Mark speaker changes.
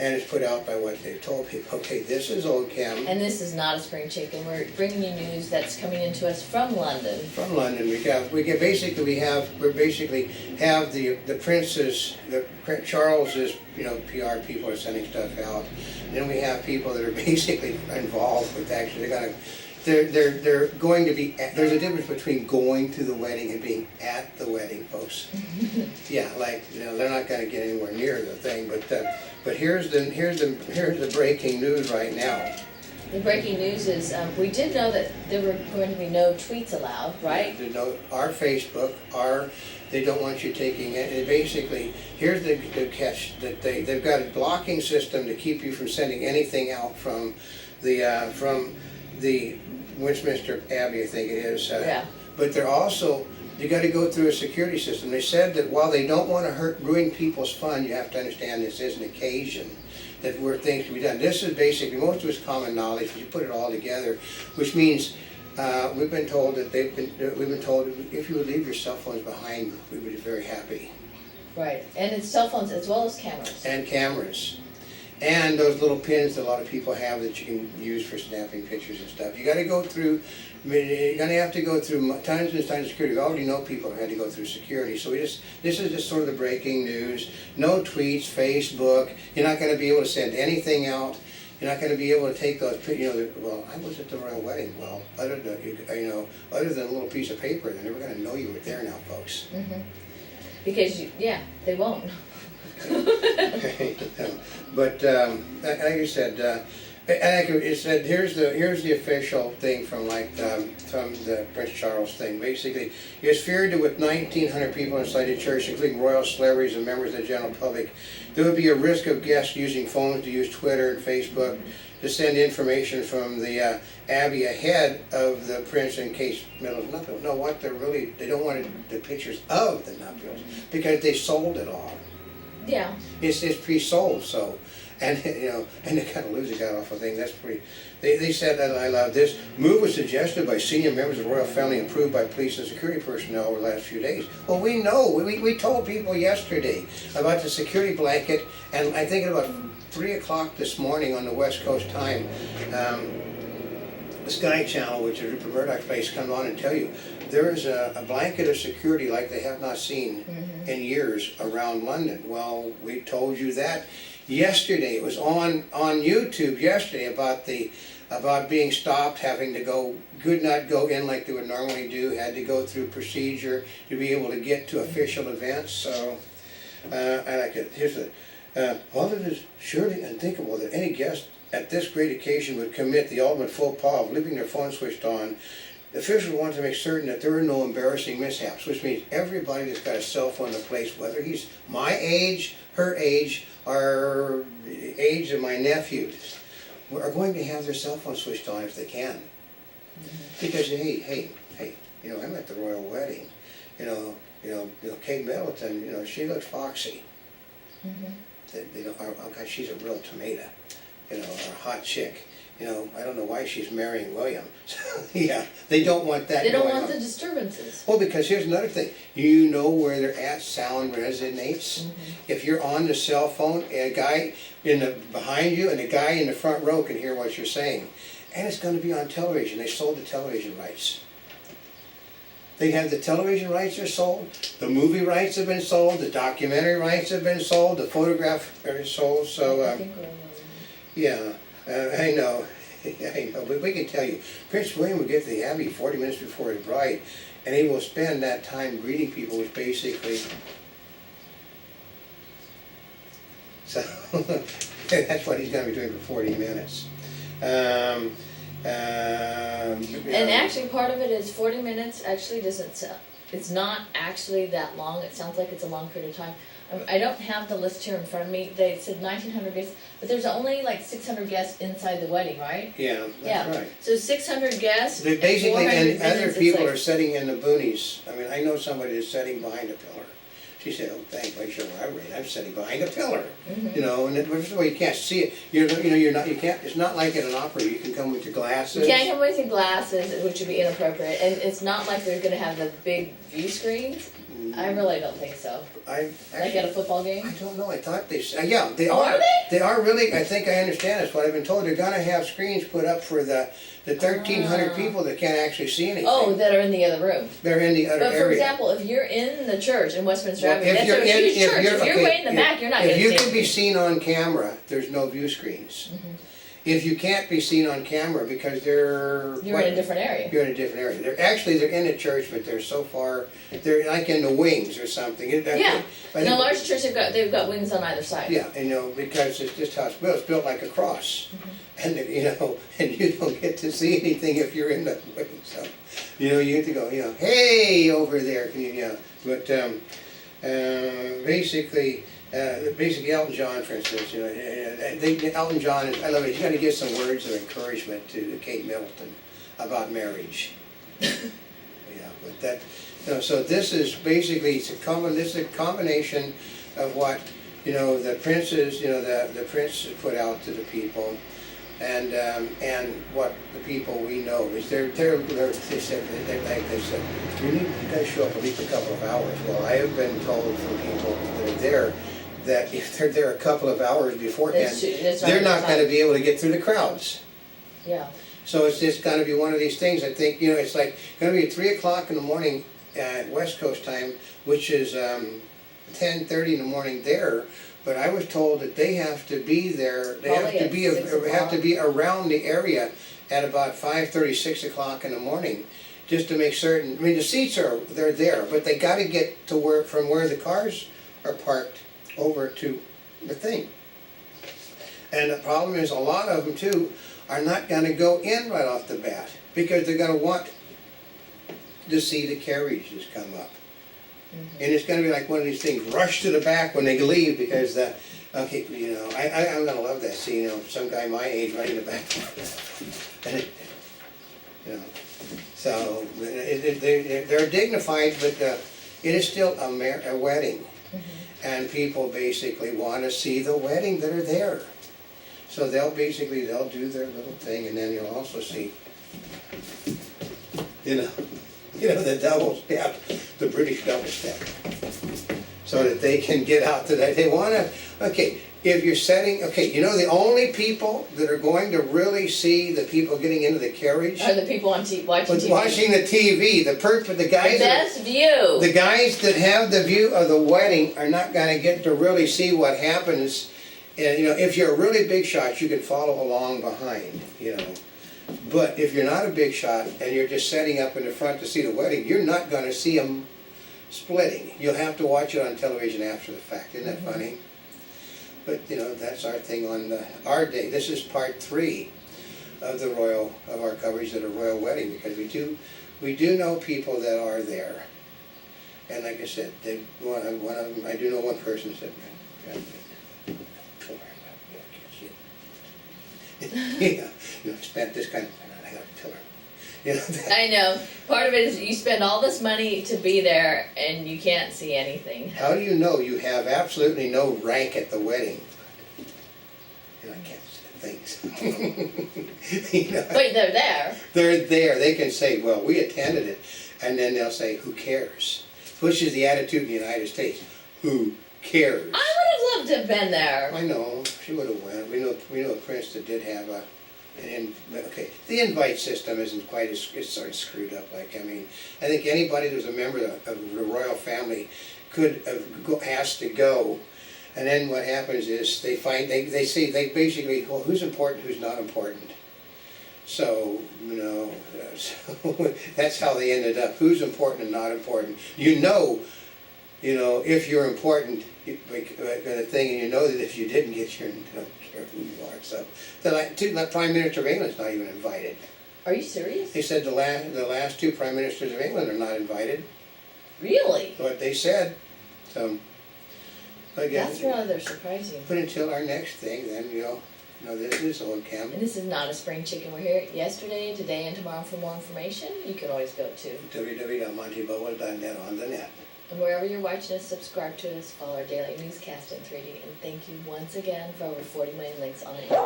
Speaker 1: and it's put out by what they've told people. Okay, this is Old Chem.
Speaker 2: And this is not a spring chicken. We're bringing you news that's coming into us from London.
Speaker 1: From London, we basically have the Prince's, Charles's, PR people are sending stuff out. Then we have people that are basically involved with actually, they're going to be, there's a difference between going to the wedding and being at the wedding, folks. Yeah, they're not gonna get anywhere near the thing, but here's the breaking news right now.
Speaker 2: The breaking news is, we did know that there were going to be no tweets allowed, right?
Speaker 1: Our Facebook, they don't want you taking it. And basically, here's the catch, that they've got a blocking system to keep you from sending anything out from the Westminster Abbey, I think it is.
Speaker 2: Yeah.
Speaker 1: But they're also, you got to go through a security system. They said that while they don't want to ruin people's fun, you have to understand this is an occasion where things can be done. This is basically, most of it's common knowledge, but you put it all together, which means we've been told that if you would leave your cell phones behind, we would be very happy.
Speaker 2: Right, and it's cell phones as well as cameras.
Speaker 1: And cameras. And those little pins that a lot of people have that you can use for snapping pictures and stuff. You got to go through, you're going to have to go through tons and tons of security. We already know people have had to go through security. So this is just sort of the breaking news. No tweets, Facebook. You're not going to be able to send anything out. You're not going to be able to take those, well, I was at the royal wedding. Well, other than a little piece of paper, they're never going to know you were there now, folks.
Speaker 2: Mm-hmm. Because, they won't.
Speaker 1: But like I said, it said here's the official thing from the Prince Charles thing. Basically, it's feared that with 1,900 people inside the church, including royal celebrities and members of the general public, there would be a risk of guests using phones to use Twitter and Facebook to send information from the Abbey ahead of the Prince in case nuptials. No, they don't want the pictures of the nuptials because they sold it all.
Speaker 2: Yeah.
Speaker 1: It's pre-sold, so, and they kind of lose it off a thing. That's pretty. They said that I love this move was suggested by senior members of the royal family, and approved by police and security personnel over the last few days. Well, we know. We told people yesterday about the security blanket, and I think at about 3 o'clock this morning on the West Coast time, the Sky Channel, which is Rupert Murdoch's place, come on and tell you there is a blanket of security like they have not seen in years around London. Well, we told you that yesterday. It was on YouTube yesterday about being stopped, having to could not go in like they would normally do, had to go through procedure to be able to get to official events. So I like it. Here's while it is surely unthinkable that any guest at this great occasion would commit the ultimate faux pas of leaving their phone switched on, the officials want to make certain that there are no embarrassing mishaps, which means everybody that's got a cell phone in a place, whether he's my age, her age, or the age of my nephews, are going to have their cell phone switched on if they can. Because hey, I'm at the royal wedding. Kate Middleton, she looks foxy. Oh God, she's a real tomato, or a hot chick. I don't know why she's marrying William. Yeah, they don't want that.
Speaker 2: They don't want the disturbances.
Speaker 1: Well, because here's another thing. You know where they're at, sound resonates. If you're on the cell phone, a guy behind you and a guy in the front row can hear what you're saying. And it's going to be on television. They sold the television rights. They have the television rights are sold, the movie rights have been sold, the documentary rights have been sold, the photograph are sold, so yeah, I know, but we can tell you, Prince William will get to the Abbey 40 minutes before his bride, and he will spend that time greeting people, which basically, so that's what he's going to be doing for 40 minutes.
Speaker 2: And actually part of it is 40 minutes actually doesn't sound, it's not actually that long. It sounds like it's a long period of time. I don't have the list here in front of me. They said 1,900 guests, but there's only like 600 guests inside the wedding, right?
Speaker 1: Yeah, that's right.
Speaker 2: So 600 guests.
Speaker 1: They basically, and other people
Speaker 2: like,
Speaker 1: are sitting in the boonies. I mean, I know somebody that's sitting behind a pillar. She said, "Oh, thank you, sure, I'm sitting behind a pillar." And first of all, you can't see it. You can't. It's not like at an opera. You can come with your glasses.
Speaker 2: You can't come with your glasses, which would be inappropriate. And it's not like they're going to have the big view screens. I really don't think so.
Speaker 1: I
Speaker 2: Like at a football game?
Speaker 1: I don't know, I thought yeah, they
Speaker 2: Oh,
Speaker 1: are.
Speaker 2: are they?
Speaker 1: They are really, I think I understand this, what I've been told, they're gonna have screens put up for the 1,300 people that can't actually see anything.
Speaker 2: Oh, that are in the other room.
Speaker 1: They're in the other
Speaker 2: But for
Speaker 1: area.
Speaker 2: example, if you're in the church in Westminster
Speaker 1: Well,
Speaker 2: Avenue,
Speaker 1: if
Speaker 2: that's
Speaker 1: you're
Speaker 2: a
Speaker 1: in-
Speaker 2: huge church. If you're
Speaker 1: okay,
Speaker 2: way in the back, you're not gonna
Speaker 1: If
Speaker 2: see
Speaker 1: you can be
Speaker 2: anything.
Speaker 1: seen on camera, there's no view screens. If you can't be seen on camera because
Speaker 2: You're in a different area.
Speaker 1: You're in a different area. They're in the church, but they're so far, they're like in the wings or something.
Speaker 2: Yeah,
Speaker 1: I
Speaker 2: in a
Speaker 1: think-
Speaker 2: large church, they've got wings on either side.
Speaker 1: Yeah, because it's just how it's built. It's built like a cross.
Speaker 2: Mm-hmm.
Speaker 1: And, and you don't get to see anything if you're in the wing. So, you get to go, hey, over there. But basically Elton John, for instance, Elton John, I love it. He's got to give some words of encouragement to Kate Middleton about marriage. But that, so this is basically, this is a combination of what, the princes, the prince put out to the people, and what the people we know is they said, you guys show up at least a couple of hours. Well, I have been told from people that are there that if they're there a couple of hours beforehand, they're not going to be able to get through the crowds.
Speaker 2: Yeah.
Speaker 1: So it's just going to be one of these things. I think, it's like going to be at 3 o'clock in the morning at West Coast time, which is 10:30 in the morning there. But I was told that they have to be there. They
Speaker 2: Probably
Speaker 1: have to be around the area at about 5:30, 6 o'clock in the morning, just to make certain. I mean, the seats they're there, but they got to get to from where the cars are parked over to the thing. And the problem is, a lot of them too are not going to go in right off the bat because they're going to want to see the carriages come up. And it's going to be like one of these things, rush to the back when they leave because, I'm going to love that scene, some guy my age right in the back. And so they're dignified, but it is still a wedding. And people basically want to see the wedding that are there. So they'll do their little thing, and then you'll also see, the double step, the British double step, so that they can get out to that. They want to, if you're setting, the only people that are going to really see the people getting into the carriage
Speaker 2: Are the people on watching TV?
Speaker 1: watching the TV, the guys,
Speaker 2: The best view.
Speaker 1: the guys that have the view of the wedding are not going to get to really see what happens. And if you're a really big shot, you can follow along behind, But if you're not a big shot and you're just setting up in the front to see the wedding, you're not going to see them splitting. You'll have to watch it on television after the fact. Isn't that funny? But that's our thing on our day. This is part 3 of our coverage of the royal wedding, because we do know people that are there. And like I said, one of them, I do know one person said, spent this kind of, I got to tell her.
Speaker 2: I know. Part of it is you spend all this money to be there and you can't see anything.
Speaker 1: How do you know you have absolutely no rank at the wedding? I can't say things.
Speaker 2: But they're there.
Speaker 1: They're there. They can say, well, we attended it. And then they'll say, who cares? Which is the attitude in the United States. Who cares?
Speaker 2: I would have loved to have been there.
Speaker 1: I know. She would have went. We know a prince that did have the invite system isn't quite it's sort of screwed up. I think anybody who's a member of the royal family has to go, and then what happens is they basically, well, who's important, who's not important. So so that's how they ended up. Who's important and not important. If you're important, the thing, and that if you didn't get your, don't care who you are. So the Prime Minister of England's not even invited.
Speaker 2: Are you serious?
Speaker 1: They said the last 2 Prime Ministers of England are not invited.
Speaker 2: Really?
Speaker 1: What they said. So again,
Speaker 2: That's rather surprising.
Speaker 1: but until our next thing, then this is Old Cam.
Speaker 2: And this is not a spring chicken. We're here yesterday, today, and tomorrow. For more information, you can always go to
Speaker 1: www.montybowen.net on the net.
Speaker 2: And wherever you're watching us, subscribe to us, follow our daily newscast in 3D, and thank you once again for over 40 million links on the internet.